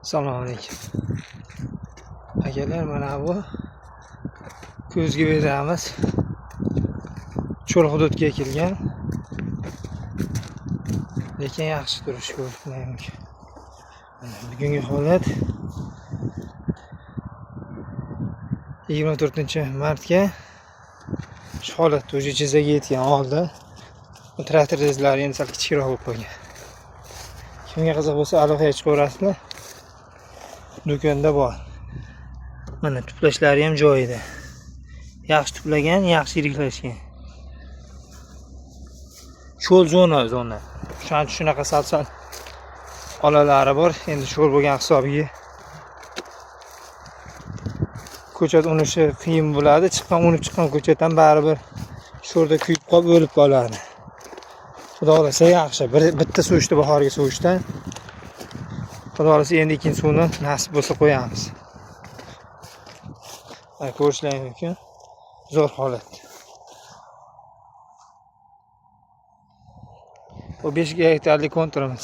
Assalomu alaykum. Akalar, mana bu ko'zga beramiz. Cho'l hududga kelgan. Lekin yaxshi turish ko'rinmaydi. Bugungi holat 24-martga shu holatda o'sha chizaga yetgan oldi. Traktor izlari endi sal kichikroq bo'lib qolgan. Kimga qiziq bo'lsa aloqaga chiqaverasizlar. Do'konda bor. Mana tuplashlari ham joyida. Yaxshi tuplagan, yaxshi yiriklashgan. Cho'l zona. O'shani shunaqa sal olalari bor. Endi cho'l bo'lgan hisobiga ko'chat unishi qiyin bo'ladi. Unib chiqqan ko'chatdan baribir sho'rda kuyib qolib o'lib qoladi. Xudo xolasa yaxshi. Bitta suvishdi bahorga suvishdan. Xudo xolasa endi ikkinchi suvni nasib bo'lsa qo'yamiz. Ko'rishlaring mumkin. Zo'r holat. Bu 5 gektarlik konturimiz.